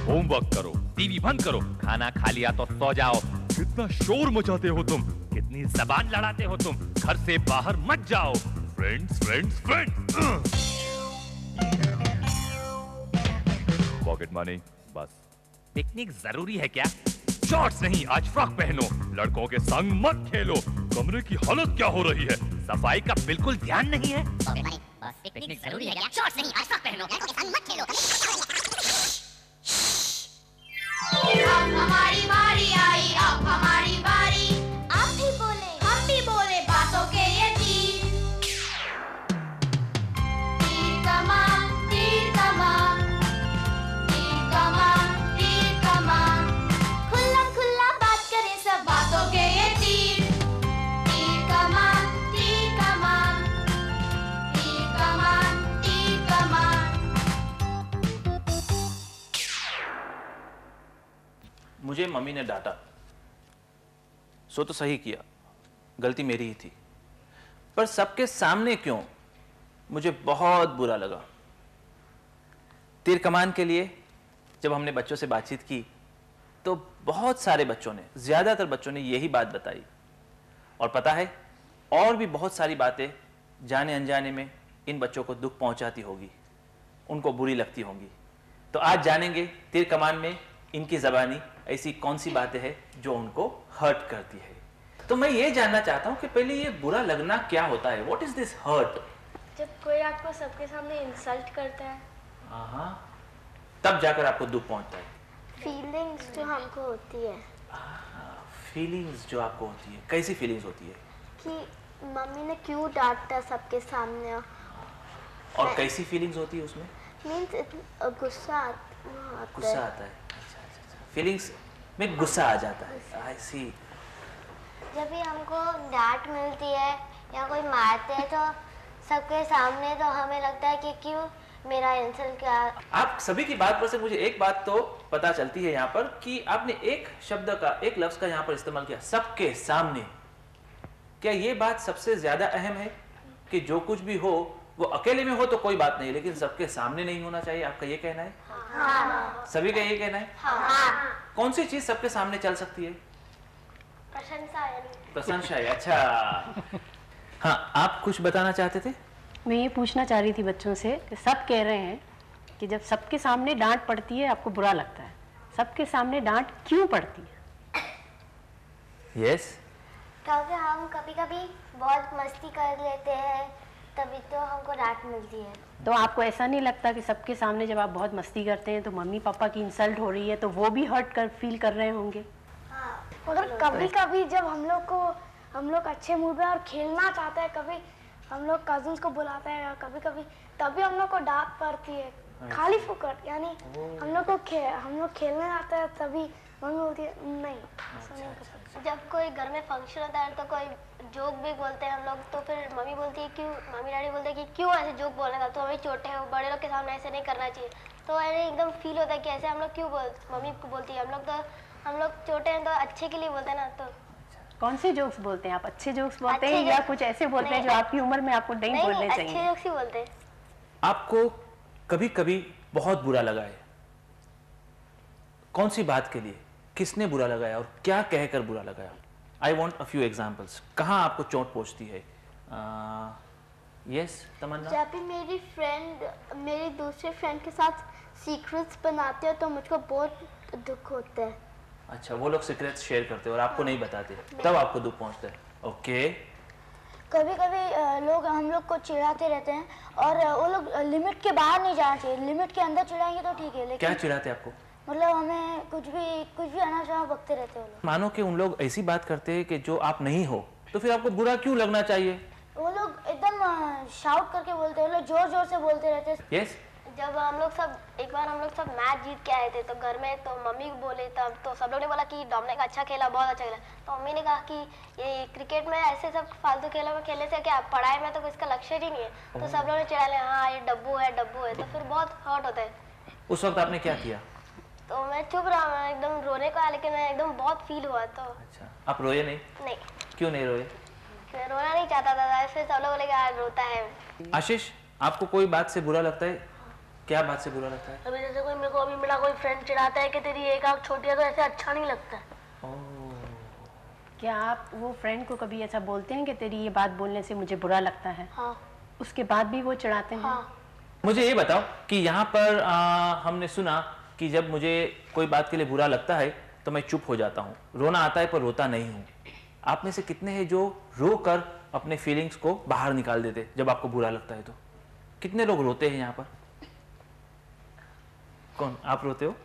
Homework करो, TV बंद करो, खाना खा लिया तो सो जाओ। कितना शोर मचाते हो तुम, कितनी जबान लड़ाते हो तुम। घर से बाहर मत जाओ। Friends friends friends. Pocket money बस। पिकनिक जरूरी है क्या? शॉर्ट्स नहीं, आज फ्रॉक पहनो। लड़कों के संग मत खेलो। कमरे की हालत क्या हो रही है? सफाई का बिल्कुल ध्यान नहीं है। पिकनिक जरूरी है क्या? शॉर्ट्स नहीं, आज फ्रॉक पहनो। लड़कों के संग मत खेलो। अब हमारी बारी आई, अब हमारी बारी। आप भी बोले, हम भी बोले, बातों के ये तीर। तीर कमान, तीर कमान, तीर कमान, तीर कमान। खुल्ला खुल्ला बात करें सब, बातों के ये तीर। तीर कमान, तीर कमान, तीर कमान, तीर कमान। मुझे मम्मी ने डांटा, सो तो सही किया, गलती मेरी ही थी, पर सबके सामने क्यों? मुझे बहुत बुरा लगा। तीर कमान के लिए जब हमने बच्चों से बातचीत की तो बहुत सारे बच्चों ने, ज्यादातर बच्चों ने यही बात बताई। और पता है, और भी बहुत सारी बातें जाने अनजाने में इन बच्चों को दुख पहुंचाती होगी, उनको बुरी लगती होंगी। तो आज जानेंगे तीर कमान में इनकी ज़बानी ऐसी कौन सी बातें हैं जो उनको हर्ट करती है। तो मैं ये जानना चाहता हूँ कि पहले ये बुरा लगना क्या होता है? What is this hurt? जब कोई आपको सबके सामने इंसल्ट करता है, हाँ, तब जाकर आपको दुख पहुंचता है। फीलिंग्स जो हमको होती है। फीलिंग्स जो आपको होती है, कैसी फीलिंग्स होती है? कि मम्मी ने क्यों डांटा सबके सामने। और कैसी फीलिंग्स होती है उसमें? मीन्स गुस्सा आता है। फीलिंग्स में गुस्सा आ जाता है। आई सी। जब भी हमको डांट मिलती है या कोई मारते हैं तो सबके सामने, तो हमें लगता है कि क्यों मेरा इंसल्ट किया। आप सभी की बात पर से मुझे एक बात तो पता चलती है यहाँ पर कि आपने एक शब्द का, एक लफ्ज का यहाँ पर इस्तेमाल किया, सबके सामने। क्या ये बात सबसे ज्यादा अहम है कि जो कुछ भी हो वो अकेले में हो तो कोई बात नहीं, लेकिन सबके सामने नहीं होना चाहिए? आपका ये कहना है? हाँ। सभी का ये कहना है? हाँ। कौन सी चीज सबके सामने चल सकती है? प्रशंसा है। अच्छा, हाँ, आप कुछ बताना चाहते थे? मैं ये पूछना चाह रही थी बच्चों से कि सब कह रहे हैं कि जब सबके सामने डांट पड़ती है आपको बुरा लगता है। सबके सामने डांट क्यों पड़ती है? यस। क्योंकि हम कभी कभी बहुत मस्ती कर लेते हैं, तभी तो हमको डांट मिलती है। तो आपको ऐसा नहीं लगता कि सबके सामने जब आप बहुत मस्ती करते हैं तो मम्मी पापा की इंसल्ट हो रही है तो वो भी फील कर रहे होंगे? हाँ। मगर कभी कभी जब हम लोग अच्छे मूड में और खेलना चाहते हैं, कभी हम लोग कजिन्स को बुलाते हैं, कभी कभी तभी हम लोग को डांट पड़ती है। खाली फुकट, यानी हम लोग खेलने जाते हैं तभी मम्मी बोलती है नहीं, ऐसा नहीं कर सकते। जब कोई घर में फंक्शन होता है तो कोई जोक भी बोलते हैं हम लोग, तो फिर मम्मी बोलती है क्यों, मम्मी डैडी बोलते हैं कि क्यों ऐसे जोक बोलने का, तो हमें छोटे हो, बड़े लोग के सामने ऐसे नहीं करना चाहिए। तो ऐसे एकदम फील होता है कि ऐसे हम लोग क्यों मम्मी को बोलती है। हम लोग छोटे हैं तो अच्छे के लिए बोलते हैं ना। तो कौन से जोक्स बोलते हैं आप? अच्छे जोक्स बोलते हैं या कुछ ऐसे बोलते हैं जो आपकी उम्र में आपको नहीं बोलने चाहिए? अच्छे जोक्स ही बोलते हैं। आपको कभी कभी बहुत बुरा लगा है, कौन सी बात के लिए, किसने बुरा लगाया और क्या कहकर बुरा लगाया? I want a few examples. कहाँ आपको चोट पहुंचती है? यस तमन्ना। जब भी मेरी दूसरे फ्रेंड के साथ सीक्रेट्स बनाते हैं तो मुझको बहुत दुख होता है। अच्छा, वो लोग सीक्रेट्स शेयर करते हैं और आपको नहीं बताते, तब आपको दुख पहुंचता है। ओके। कभी कभी लोग हम लोग को चिढ़ाते रहते हैं और वो लोग लिमिट के बाहर नहीं जाना चाहिए, लिमिट के अंदर चिढ़ाएंगे तो ठीक है, लेकिन क्या चिढ़ाते आपको? मतलब हमें कुछ भी अनावश्यक बकते रहते हैं वो लोग। मानो कि उन लोग ऐसी बात करते हैं कि जो आप नहीं हो, तो फिर आपको बुरा क्यों लगना चाहिए? वो लोग एकदम शाउट करके बोलते हैं, वो लोग जोर जोर से बोलते रहते हैं। यस। जब एक बार हम लोग सब मैच जीत के आए थे तो घर में तो मम्मी बोले, तब तो सब लोग ने बोला कि डोमिनिक अच्छा खेला, बहुत अच्छा खेला। तो मम्मी ने कहा कि ये क्रिकेट में ऐसे सब फालतू खेलों में खेलने से क्या, पढ़ाई में तो इसका लक्ष्य ही नहीं है। तो सब लोग ने चिढ़ा लिया, हाँ ये डब्बू है। तो फिर बहुत हर्ट होता है। उस वक्त आपने क्या किया? तो मैं चुप रहा, मैं एकदम रोने को आया, लेकिन मैं एकदम बहुत फील हुआ। तो अच्छा, आप रोए नहीं? नहीं। क्यों नहीं रोए? मैं रोना नहीं चाहता था, फिर सब लोग बोले रोता है। आशीष, आपको कोई बात से बुरा लगता है? क्या बात से बुरा लगता है? अभी जैसे कोई मेरे को अभी मेरा कोई फ्रेंड चिढ़ाता है कि तेरी एक आंख छोटी है, तो ऐसे अच्छा नहीं लगता है। क्या आप वो फ्रेंड को कभी ऐसा बोलते हैं कि तेरी ये बात बोलने से मुझे बुरा लगता है? हाँ। उसके बाद भी वो चिढ़ाते हैं? हाँ। मुझे ये बताओ कि यहाँ पर हमने सुना कि जब मुझे कोई बात के लिए बुरा लगता है तो मैं चुप हो जाता हूँ, रोना आता है पर रोता नहीं हूँ। आप में से कितने हैं जो रो कर अपने फीलिंग्स को बाहर निकाल देते जब आपको बुरा लगता है? तो कितने लोग रोते हैं यहाँ पर? कौन? आप रोते हो?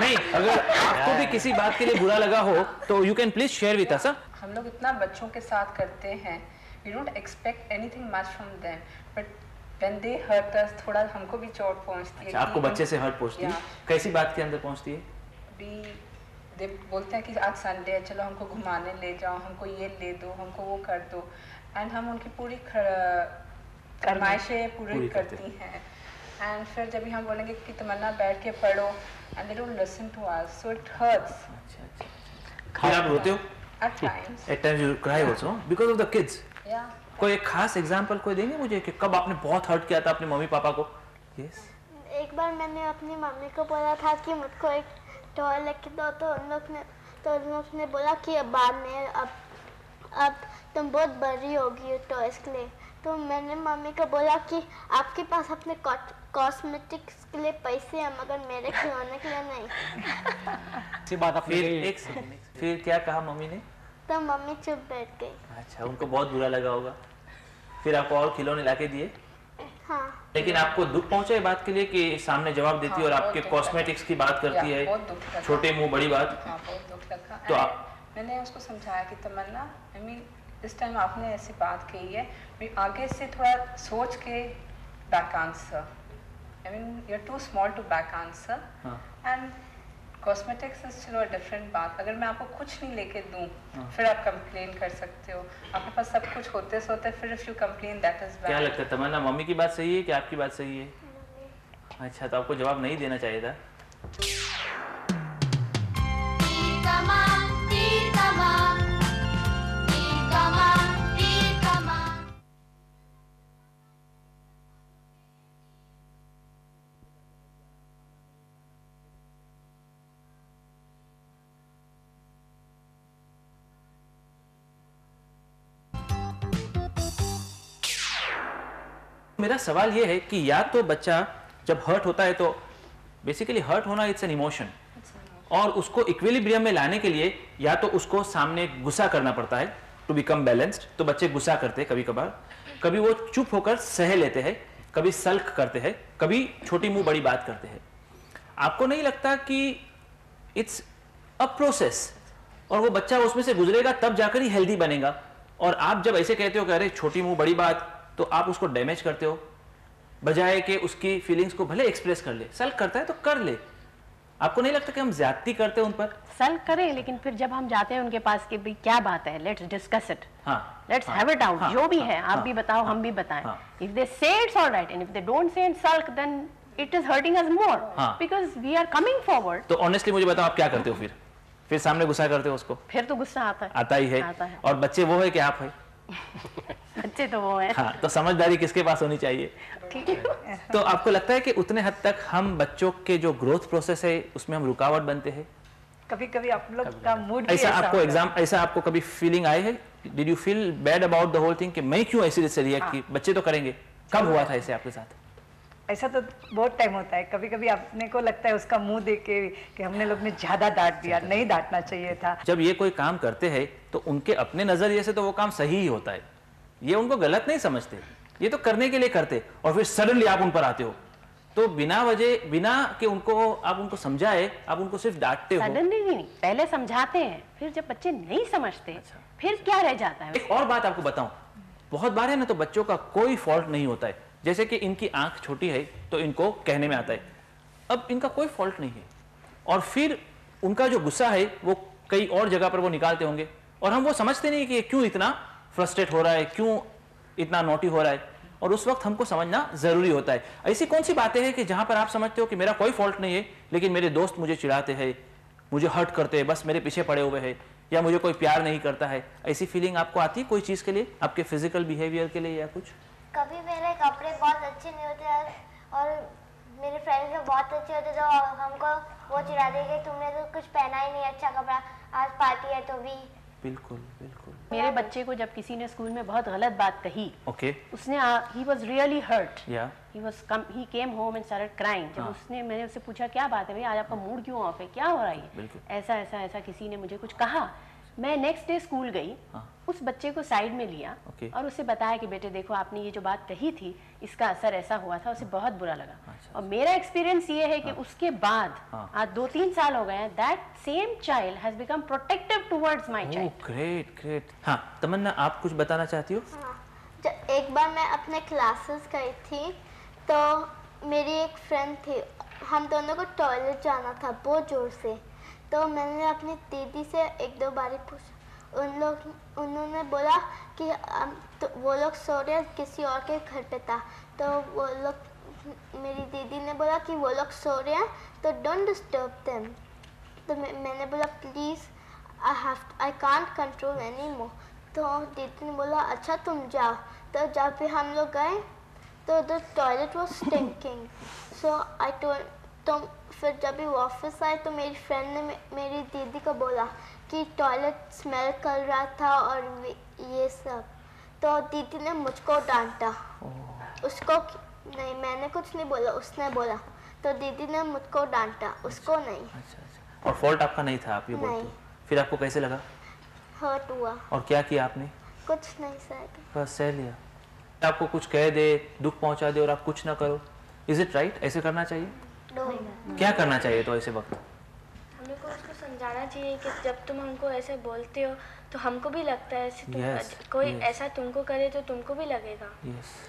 नहीं, अगर आपको भी किसी बात के लिए बुरा लगा हो तो you can please share with us. हम लोग इतना बच्चों के साथ करते हैं, we don't expect anything much from them, but when they hurt us, थोड़ा हमको भी चोट पहुंचती है। अच्छा, आपको बच्चे से हर्ट पहुंचती है? कैसी बात के अंदर पहुंचती है? दे बोलते हैं कि आज संडे है, चलो हमको घुमाने ले जाओ, हमको ये ले दो, हमको वो कर दो, एंड हम उनकी पूरी फरमाइशें पूरी करती हैं। एंड फिर जब भी हम बोलेंगे कि तमन्ना बैठ के पढ़ो, and they don't listen to us, so it hurts. फिर आप रोते हो? At times. At times you cry also because of the kids. Yeah. कोई एक खास एग्जांपल कोई देंगे मुझे कि कब आपने बहुत हर्ट किया था अपने मम्मी पापा को? Yes. एक बार मैंने अपनी मम्मी को बोला था कि मुझको एक टॉय लेके दो, तो उन लोग ने बोला कि अब बाद में, अब तुम बहुत बड़ी होगी टॉयज के लिए। तो मैंने मम्मी को बोला कि आपके पास अपने कॉस्मेटिक्स के लिए पैसे हैं मगर मेरे खिलौने के लिए नहीं। बात फिर क्या कहा मम्मी ने? तो मम्मी चुप बैठ गई। अच्छा, उनको बहुत बुरा लगा होगा। फिर आपको और खिलौने लाके दिए? हाँ। लेकिन आपको दुख पहुंचा है बात के लिए कि सामने जवाब देती है और आपके कॉस्मेटिक्स की बात करती है, छोटे मुंह बड़ी बात? हाँ, बहुत दुख लगा। तो आप मैंने उसको समझाया कि तमन्ना, आई मीन इस टाइम आपने ऐसी बात कही है, मैं आगे से थोड़ा सोच के back answer, I mean you are too small to back answer, and cosmetics is चलो डिफरेंट बात। अगर मैं आपको कुछ नहीं लेके दूं, फिर आप कंप्लेन कर सकते हो, आपके पास सब कुछ होते सोते, फिर if you complain that is bad. क्या लगता है तमन्ना, मम्मी की बात सही है कि आपकी बात सही है? अच्छा, तो आपको जवाब नहीं देना चाहिए था। तीर कमान, तीर कमान, तीर कमान, तीर कमान। मेरा सवाल ये है कि या तो बच्चा जब हर्ट होता है तो बेसिकली हर्ट होना इट्स एन इमोशन, और उसको इक्विलिब्रियम में लाने के लिए या तो उसको सामने गुस्सा करना पड़ता है टू बिकम बैलेंस्ड। तो बच्चे गुस्सा करते हैं कभी कभार, कभी वो चुप होकर सह लेते हैं, कभी सल्क करते हैं, कभी छोटी मुंह बड़ी बात करते हैं। आपको नहीं लगता कि इट्स अ प्रोसेस और वो बच्चा उसमें से गुजरेगा तब जाकर ही हेल्दी बनेगा? और आप जब ऐसे कहते हो कि अरे छोटी मुंह बड़ी बात, तो आप उसको डैमेज करते हो बजाय कि उसकी फीलिंग्स को भले एक्सप्रेस कर ले। सल्क करता है तो कर ले। आपको नहीं लगता कि हम ज्यादती करते हैं उन पर? सल्क करें, लेकिन फिर जब हम जाते हैं उनके पास कि भाई क्या बात है, let's discuss it, let's have it out, जो भी है आप भी बताओ, हम भी बताएं। If they say it's alright and if they don't say and sulk, then it is hurting us more because we are coming forward. तो ऑनेस्टली मुझे बताओ, आप क्या करते हो? फिर सामने गुस्सा करते हो उसको? फिर तो गुस्सा आता है, आता ही है। और बच्चे वो है कि आप है? बच्चे तो वो हैं। हाँ, तो समझदारी किसके पास होनी चाहिए? ठीक है। तो आपको लगता है कि उतने हद तक हम बच्चों के जो ग्रोथ प्रोसेस है उसमें हम रुकावट बनते हैं? कभी कभी आप लोग का मूड ऐसा आपको ऐसा आपको कभी फीलिंग आई है? Did you feel bad about the whole thing कि मैं क्यों ऐसे रिएक्ट की? बच्चे तो करेंगे। कब हुआ था ऐसे आपके साथ? ऐसा तो बहुत टाइम होता है। कभी कभी अपने को लगता है उसका मुंह देख के कि हमने लोग ने ज्यादा डांट दिया, नहीं डांटना चाहिए था। जब ये कोई काम करते हैं तो उनके अपने नजरिए से तो वो काम सही ही होता है, ये उनको गलत नहीं समझते, ये तो करने के लिए करते, और फिर सडनली आप उन पर आते हो तो बिना वजह, बिना कि उनको आप उनको समझाए, आप उनको सिर्फ डांटते हो। सडनली नहीं, पहले समझाते हैं, फिर जब बच्चे नहीं समझते फिर क्या रह जाता है? एक और बात आपको बताऊं, बहुत बार है ना तो बच्चों का कोई फॉल्ट नहीं होता है। जैसे कि इनकी आंख छोटी है तो इनको कहने में आता है, अब इनका कोई फॉल्ट नहीं है, और फिर उनका जो गुस्सा है वो कई और जगह पर वो निकालते होंगे, और हम वो समझते नहीं कि क्यों इतना फ्रस्ट्रेट हो रहा है, क्यों इतना नोटी हो रहा है, और उस वक्त हमको समझना जरूरी होता है। ऐसी कौन सी बातें हैं कि जहां पर आप समझते हो कि मेरा कोई फॉल्ट नहीं है, लेकिन मेरे दोस्त मुझे चिढ़ाते हैं, मुझे हर्ट करते हैं, बस मेरे पीछे पड़े हुए हैं, या मुझे कोई प्यार नहीं करता है? ऐसी फीलिंग आपको आती है कोई चीज के लिए, आपके फिजिकल बिहेवियर के लिए या कुछ? कभी मेरे कपड़े बहुत अच्छे नहीं होते अच्छी होती तो हमको वो चिढ़ाते कि तुमने तो कुछ पहना ही नहीं अच्छा कपड़ा, आज पार्टी है तो भी। बिल्कुल बिल्कुल। मेरे बच्चे को जब किसी ने स्कूल में बहुत गलत बात कही, उसने he was really hurt. He came home and started crying. जब मैंने उससे पूछा क्या बात है भैया, आज आपका मूड क्यों ऑफ है, क्या हो रहा है, ऐसा किसी ने मुझे कुछ कहा। मैं नेक्स्ट डे स्कूल गई, उस बच्चे को साइड में लिया और उसे बताया कि बेटे देखो आपने ये जो बात कही थी इसका असर ऐसा हुआ था, उसे बहुत बुरा लगा। और मेरा एक्सपीरियंस ये है कि उसके बाद आज 2-3 साल हो गए हैं, that same child has become protective towards my child. Great. हाँ तमन्ना, आप कुछ बताना चाहती हो? एक बार मैं अपने क्लासेस गई थी तो मेरी एक फ्रेंड थी, हम दोनों को टॉयलेट जाना था बहुत जोर से, तो मैंने अपनी दीदी से 1-2 बारी पूछा, उन्होंने बोला कि तो वो लोग सो रहे किसी और के घर पे था, तो वो लोग मेरी दीदी ने बोला कि वो लोग सो रहे हैं तो डोंट डिस्टर्ब देम। तो मैंने बोला please I can't control any more. तो दीदी ने बोला अच्छा तुम जाओ। तो जब भी हम लोग गए तो the toilet was stinking, so I told. तो फिर जब भी वापस आए तो मेरी फ्रेंड ने मेरी दीदी को बोला कि टॉयलेट स्मेल कर रहा था और ये सब, तो दीदी ने मुझको डांटा। उसको नहीं, मैंने कुछ नहीं बोला, उसने बोला, तो दीदी ने मुझको डांटा, उसको नहीं। अच्छा। और फॉल्ट आपका नहीं था, आप ये बोलते हो। फिर आपको कैसे लगा? हर्ट हुआ। और क्या किया आपने? कुछ नहीं सह, बस सह लिया। आपको कुछ कह दे, दुख पहुंचा दे और आप कुछ ना करो, इज इट राइट? ऐसे करना चाहिए? क्या करना चाहिए तो ऐसे वक्त? हम लोग को उसको समझाना चाहिए कि जब तुम हमको ऐसे बोलते हो तो हमको भी लगता है ऐसे कोई ऐसा तुमको करे तो तुमको भी लगेगा।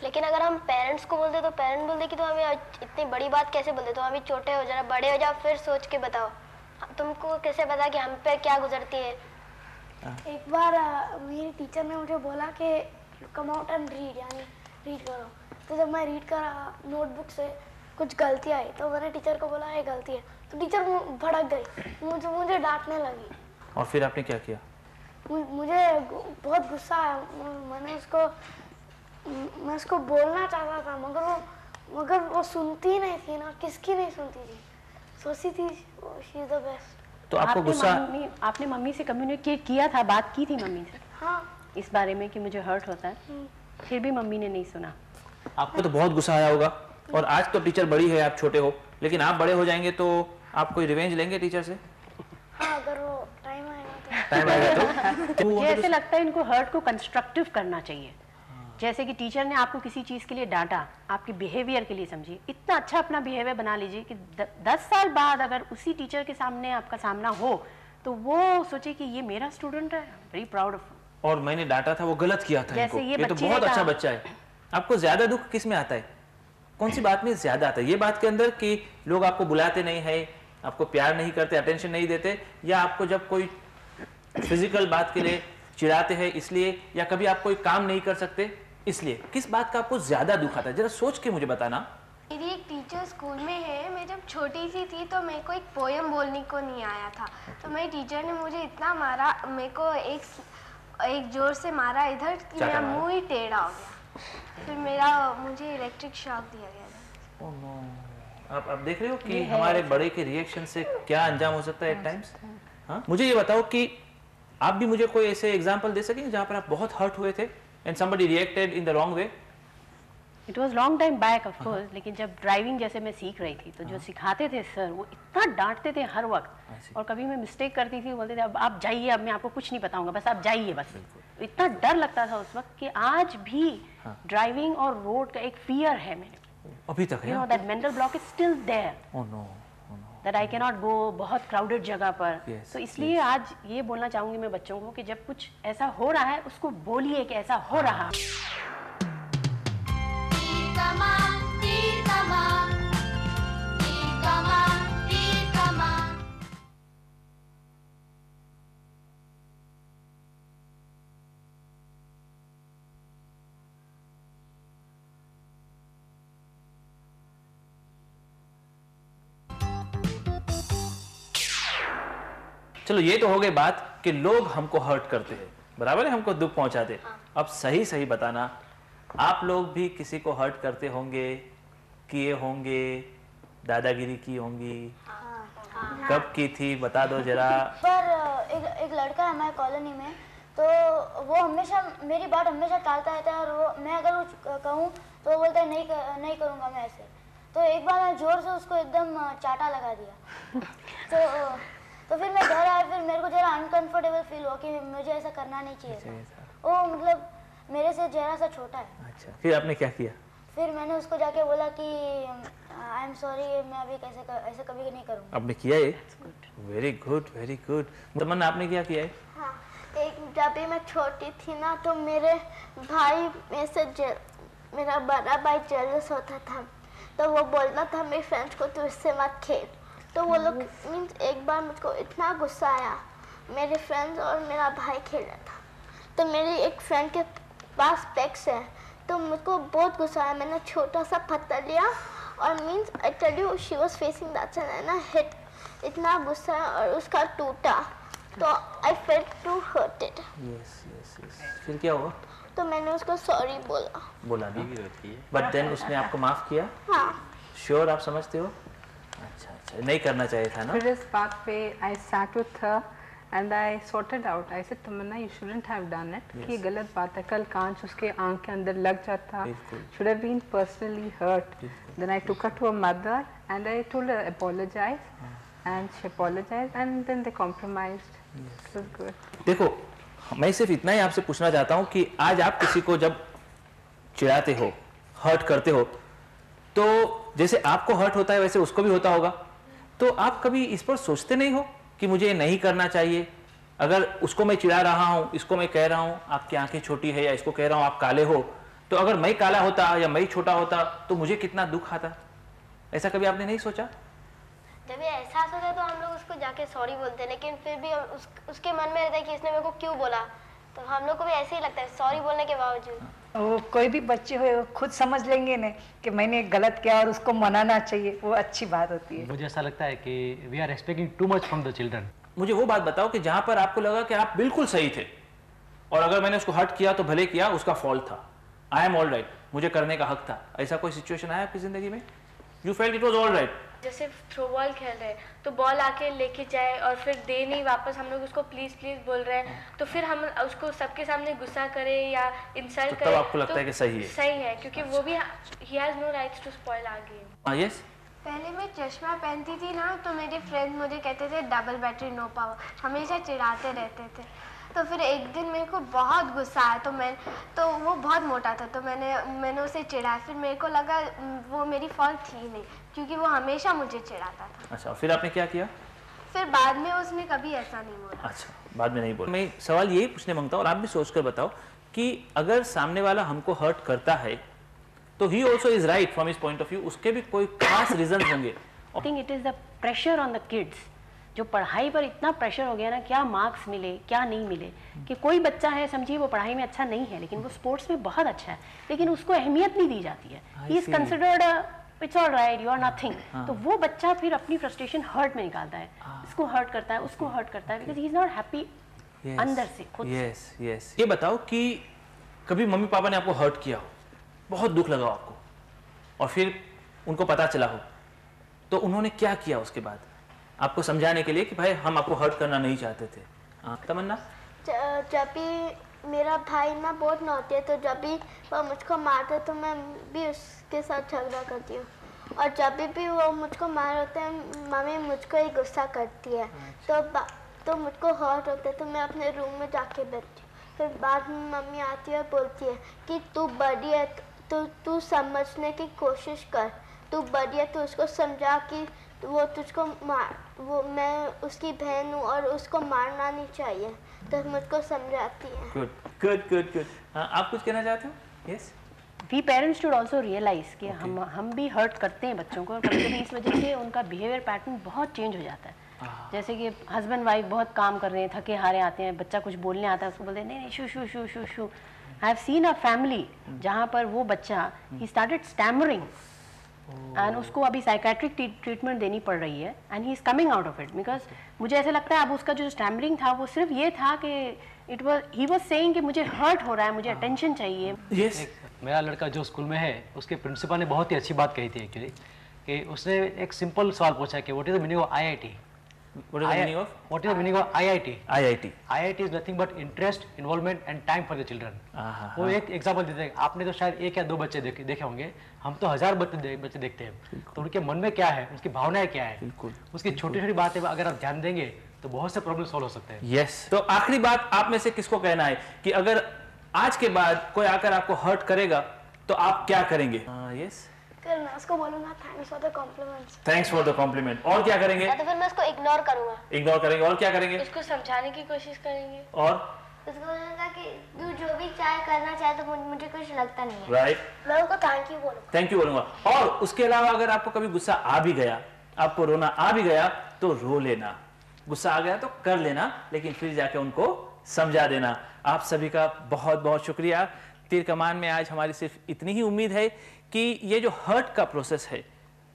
लेकिन अगर हम पेरेंट्स को बोलते तो पेरेंट्स बोलते कि तुम हमें इतनी बड़ी बात कैसे बोलते, तुम अभी छोटे हो, जरा बड़े हो जाओ फिर सोच के बताओ, तुमको कैसे पता कि हम पे क्या गुजरती है। एक बार मेरी टीचर ने मुझे बोला कि कम आउट एंड रीड, यानी रीड करो। तो जब मैं रीड करा नोटबुक से कुछ गलती आई तो मैंने टीचर को बोला ये गलती है, तो टीचर भड़क गई, मुझे डांटने लगी। और फिर आपने क्या किया? मुझे बहुत गुस्सा आया। मैं उसको बोलना चाहता था मगर वो सुनती नहीं थी ना, किसकी नहीं सुनती थी, सोचती थी शी इज द बेस्ट। तो आपको गुस्सा? आपने मम्मी से कम्युनिकेट किया था, बात की थी मम्मी से? हाँ। इस बारे में कि मुझे हर्ट होता है, फिर भी मम्मी ने नहीं सुना। आपको तो बहुत गुस्सा आया होगा। और आज तो टीचर बड़ी है, आप छोटे हो, लेकिन आप बड़े हो जाएंगे तो आप कोई रिवेंज लेंगे टीचर से? हाँ, अगर वो टाइम आएगा तो मुझे ऐसे लगता है इनको हर्ट को कंस्ट्रक्टिव करना चाहिए। जैसे कि टीचर ने आपको किसी चीज के लिए डांटा, आपके बिहेवियर के लिए समझिए, इतना अच्छा अपना बिहेवियर बना लीजिए कि 10 साल बाद अगर उसी टीचर के सामने आपका सामना हो तो वो सोचे कि ये मेरा स्टूडेंट है, वेरी प्राउड ऑफ। और मैंने डांटा था, वो गलत किया था इनको, ये तो बहुत अच्छा बच्चा है। आपको ज्यादा दुख किस में आता है? कौन सी बात में ज्यादा आता है? ये बात के अंदर कि लोग आपको बुलाते नहीं है, आपको प्यार नहीं करते, अटेंशन नहीं देते, या आपको जब कोई फिजिकल बात के लिए चिढ़ाते हैं इसलिए, या कभी आप कोई काम नहीं कर सकते इसलिए? किस बात का आपको ज्यादा दुख आता है? जरा सोच के मुझे बताना। मेरी एक टीचर स्कूल में है, मैं जब छोटी सी थी तो मेरे को एक पोयम बोलने को नहीं आया था, तो मेरी टीचर ने मुझे इतना मारा, मेरे को एक जोर से मारा इधर कि मेरा मुंह ही टेढ़ा हो गया, फिर मुझे इलेक्ट्रिक शॉक दिया गया। Oh no. आप देख रहे हो कि हमारे बड़े के रिएक्शन से क्या अंजाम हो सकता है एट टाइम्स। हाँ, मुझे ये बताओ कि आप भी मुझे कोई ऐसे एग्जांपल दे सकेंगे जहाँ पर आप बहुत हर्ट हुए थे and somebody reacted in the wrong way? It was long time back of course, लेकिन जब ड्राइविंग जैसे मैं सीख रही थी तो जो सिखाते थे सर वो इतना डांटते थे हर वक्त, और कभी मैं मिस्टेक करती थी बोलते थे अब आप जाइए, अब मैं आपको कुछ नहीं बताऊंगा, बस आप जाइए बस। इतना डर लगता था उस वक्त कि आज भी ड्राइविंग और रोड का एक फियर है मेरे, अभी तक है। You know that mental block is still there. Oh no. That I cannot go बहुत क्राउडेड जगह पर। तो इसलिए आज ये बोलना चाहूंगी मैं बच्चों को कि जब कुछ ऐसा हो रहा है उसको बोलिए कि ऐसा हो रहा। चलो ये तो हो गई बात कि लोग हमको हर्ट करते हैं, बराबर है, हमको दुख पहुंचाते हैं। अब सही सही बताना, आप लोग भी किसी को हर्ट करते होंगे, किए होंगे, दादागिरी की होंगी? कब की थी बता दो जरा। पर एक लड़का है हमारे कॉलोनी में, तो वो हमेशा मेरी बात हमेशा टालता रहता है, और वो मैं अगर कुछ कहूँ तो वो बोलता है नहीं करूँगा मैं ऐसे। तो एक बार मैं जोर से उसको एकदम चाटा लगा दिया। तो फिर मैं घर आया, फिर मेरे को जरा अनकंफर्टेबल फील हुआ कि मुझे ऐसा करना नहीं चाहिए था। वो मतलब मेरे से जरा सा छोटा है। अच्छा, फिर आपने क्या किया? फिर मैंने उसको जाके बोला कि आई एम सॉरी, मैं अभी ऐसे कभी नहीं करूँगा। आपने किया ये? Very good, very good. Tamanna आपने क्या किया है? हाँ, जब भी मैं छोटी थी ना, तो मेरे भाई में से मेरा बड़ा भाई जेलस होता था, तो वो बोलता था मेरे फ्रेंड्स को तू इससे मत खेल। तो वो लोग मीन्स एक बार मुझको इतना गुस्सा आया, मेरे फ्रेंड्स और मेरा भाई खेल रहा था, तो मेरी एक फ्रेंड के पास पेक्स है, तो मुझको बहुत गुस्सा आया। मैंने छोटा सा पत्थर लिया और means I tell you she was facing that and I hit, इतना गुस्सा और उसका टूटा, तो I felt too hurted. Yes yes yes. फिर क्या हुआ? तो मैंने उसको सॉरी बोला ना, बट देन उसने आपको माफ किया? हाँ। श्योर आप समझते हो? अच्छा अच्छा, नहीं करना चाहिए था ना? फिर इस बात पे I sat with her and I sorted out. I said Tamanna you shouldn't have done it, कि ये गलत बात है। कल कांच उसके आंख के अंदर लग जाता, should have been personally hurt. Then I took her to her mother and I told her apologize and she apologized and then they compromised. It was good. देखो, मैं सिर्फ इतना ही आपसे पूछना चाहता हूँ कि आज आप किसी को जब चिढ़ाते हो, हर्ट करते हो, तो जैसे आपको हर्ट होता है वैसे उसको भी होता होगा, तो आप कभी इस पर सोचते नहीं हो कि मुझे ये नहीं करना चाहिए? अगर उसको मैं चिढ़ा रहा हूँ, इसको मैं कह रहा हूँ आपकी आंखें छोटी है, या इसको कह रहा हूँ आप काले हो, तो अगर मैं काला होता या मैं छोटा होता तो मुझे कितना दुख आता? ऐसा कभी आपने नहीं सोचा? जब ये एहसास होता है तो हम लोग उसको जाके सॉरी बोलते हैं, लेकिन फिर भी उसके मन में रहता है कि इसने मेरे को क्यों बोला, तो हम लोग को भी ऐसे ही लगता है सॉरी बोलने के बावजूद। वो कोई भी बच्चे हो खुद समझ लेंगे ना कि मैंने गलत किया और उसको मनाना चाहिए, वो अच्छी बात होती है। मुझे ऐसा लगता है कि we are expecting too much from the children. मुझे वो बात बताओ कि जहां पर आपको लगा कि आप बिल्कुल सही थे, और अगर मैंने उसको हर्ट किया तो भले किया, उसका फॉल्ट था, आई एम ऑल राइट, मुझे करने का हक था। ऐसा कोई सिचुएशन आया आपकी जिंदगी में? You felt it was all right? जैसे थ्रो बॉल खेल रहे हैं तो बॉल आके लेके जाए और फिर दे नहीं वापस, हम लोग उसको प्लीज प्लीज बोल रहे हैं, तो फिर हम उसको सबके सामने गुस्सा करें या इंसल्ट करें, तब आपको लगता है कि सही है? सही है, क्योंकि वो भी he has no rights to spoil our game. Yes. पहले मैं चश्मा पहनती थी ना, तो मेरे फ्रेंड मुझे कहते थे डबल बैटरी नो पावर, हमेशा चिढ़ाते रहते थे। तो फिर एक दिन मेरे को बहुत गुस्सा आया, तो वो बहुत मोटा था, तो मैंने उसे चिढ़ाया। फिर मेरे को लगा वो मेरी फॉल्ट थी नहीं, क्योंकि वो हमेशा मुझे चिढ़ाता था। अच्छा, फिर आपने क्या किया? फिर बाद में उसने कभी ऐसा नहीं बोला। अच्छा, बाद में नहीं बोला। मैं सवाल यही पूछने मांगता हूँ, और आप भी सोचकर बताओ कि अगर सामने वाला हमको हर्ट करता है तो he also is right from his point of view, उसके भी कोई खास रीजन होंगे। I think it is the pressure on the kids, जो पढ़ाई पर इतना प्रेशर हो गया ना, क्या मार्क्स मिले क्या नहीं मिले, कि कोई बच्चा है समझिए वो पढ़ाई में अच्छा नहीं है लेकिन वो स्पोर्ट्स में बहुत अच्छा है, लेकिन उसको अहमियत नहीं दी जाती है, he is considered it's all right, you are nothing. तो वो बच्चा फिर अपनी फ्रस्ट्रेशन हर्ट में निकालता है, इसको हर्ट करता है, उसको हर्ट करता है, because he is not happy अंदर से खुद। Yes yes. ये बताओ कि कभी मम्मी पापा ने आपको हर्ट किया हो, बहुत दुख लगा आपको, और फिर उनको पता चला हो, तो उन्होंने क्या किया उसके बाद आपको समझाने के लिए कि भाई हम आपको हर्ट करना नहीं चाहते थे? तमन्ना? जब भी मेरा भाई ना बहुत नौटी है, तो जब भी वो मुझको मारता है तो मैं भी उसके साथ झगड़ा करती हूँ, और जब भी वो मुझको मार होते हैं मम्मी मुझको ही गुस्सा करती है, तो मुझको हर्ट होता है, तो मैं अपने रूम में जाके बैठती हूँ। फिर बाद में मम्मी आती है और बोलती है कि तू बड़ी है, तो तू समझने की कोशिश कर, तू बड़ी है, तो उसको समझा कि वो तुझको वो मैं उसकी बहन हूँ और उसको मारना नहीं चाहिए, तो मुझको समझाती है। Good good good good. आप कुछ कहना चाहते हो? Yes. We parents should also realize कि हम भी हर्ट करते हैं बच्चों को, और कभी-कभी इस वजह से उनका बिहेवियर पैटर्न बहुत चेंज हो जाता है। जैसे कि हस्बैंड वाइफ बहुत काम कर रहे हैं, थके हारे आते हैं, बच्चा कुछ बोलने आता है, उसको बोलते हैं नहीं नहीं शू शू शू शू शू। I have seen a family जहाँ पर वो बच्चा ही स्टार्टेड स्टैमरिंग, एंड उसको अभी साइकेट्रिक ट्रीटमेंट देनी पड़ रही है, and he is coming out of it, because मुझे ऐसा लगता है अब उसका जो स्टैमरिंग था वो सिर्फ ये था कि ही वाज सेइंग कि मुझे हर्ट हो रहा है, मुझे अटेंशन चाहिए। मेरा लड़का जो स्कूल में है उसके प्रिंसिपल ने बहुत ही अच्छी बात कही थी एक्चुअली, कि उसने एक सिंपल सवाल पूछा कि what is the meaning of IIT? What is the meaning of? What is the meaning of IIT? IIT. IIT is nothing but interest, involvement and time for the children. वो एक example देते हैं, आपने तो शायद 1 या 2 बच्चे देखे होंगे, हम तो 1000 बच्चे देखते हैं, तो उनके मन में क्या है, उसकी भावनाएं क्या है, उसकी छोटी-छोटी बातें अगर आप ध्यान देंगे तो बहुत से प्रॉब्लम सॉल्व हो सकते हैं। Yes. तो आखिरी बात आप में से किसको कहना है कि अगर आज के बाद कोई आकर आपको हर्ट करेगा तो आप क्या करेंगे? Yes. मैं उसको बोलूंगा thanks for the compliments. Thanks for the compliment. और क्या करेंगे? या तो फिर मैं उसको इग्नोर करूंगा। इग्नोर करेंगे और क्या करेंगे? उसको समझाने की कोशिश करेंगे। और उसको बोलूंगा कि तू जो भी चाहे करना चाहे तो मुझे कुछ लगता नहीं है। राइट। मैं उसको थैंक यू बोलूंगा। थैंक यू बोलूंगा। और उसके अलावा अगर आपको कभी गुस्सा आ भी गया, आपको रोना आ भी गया, तो रो लेना। गुस्सा आ गया तो कर लेना, लेकिन फिर जाके उनको समझा देना। आप सभी का बहुत बहुत शुक्रिया। तीर कमान में आज हमारी सिर्फ इतनी ही उम्मीद है कि ये जो हर्ट का प्रोसेस है,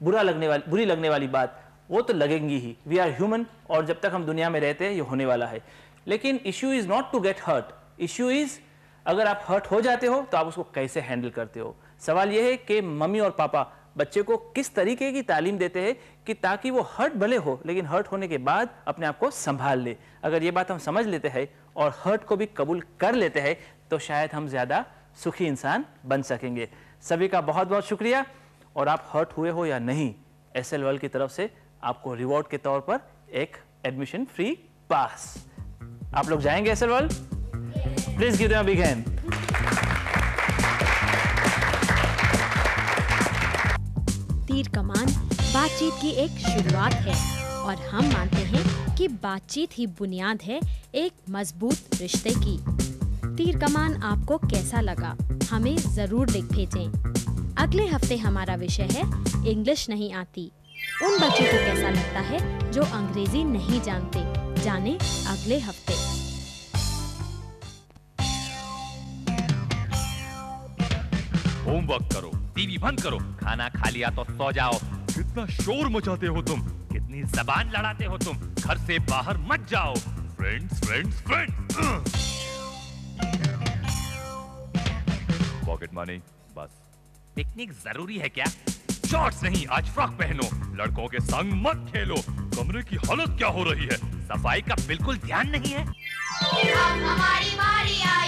बुरी लगने वाली बात, वो तो लगेंगी ही। वी आर ह्यूमन, और जब तक हम दुनिया में रहते हैं ये होने वाला है। लेकिन issue is not to get hurt, issue is अगर आप हर्ट हो जाते हो तो आप उसको कैसे हैंडल करते हो। सवाल यह है कि मम्मी और पापा बच्चे को किस तरीके की तालीम देते हैं कि ताकि वो हर्ट भले हो लेकिन हर्ट होने के बाद अपने आप को संभाल ले। अगर ये बात हम समझ लेते हैं और हर्ट को भी कबूल कर लेते हैं तो शायद हम ज्यादा सुखी इंसान बन सकेंगे। सभी का बहुत बहुत शुक्रिया। और आप हर्ट हुए हो या नहीं, SL वर्ल्ड की तरफ से आपको रिवॉर्ड के तौर पर एक एडमिशन फ्री पास। आप लोग जाएंगे SL world? Please give them a big hand. तीर कमान बातचीत की एक शुरुआत है और हम मानते हैं कि बातचीत ही बुनियाद है एक मजबूत रिश्ते की। तीर कमान आपको कैसा लगा, हमें जरूर लिख भेजें। अगले हफ्ते हमारा विषय है इंग्लिश नहीं आती। उन बच्चों को कैसा लगता है जो अंग्रेजी नहीं जानते, जाने अगले हफ्ते। होमवर्क करो, टीवी बंद करो, खाना खा लिया तो सो जाओ। कितना शोर मचाते हो तुम, कितनी जबान लड़ाते हो तुम। घर से बाहर मत जाओ। Friends friends friends. Pocket money बस। पिकनिक जरूरी है क्या? शॉर्ट्स नहीं, आज फ्रॉक पहनो। लड़कों के संग मत खेलो। कमरे की हालत क्या हो रही है? सफाई का बिल्कुल ध्यान नहीं है। अब हमारी बारी आई।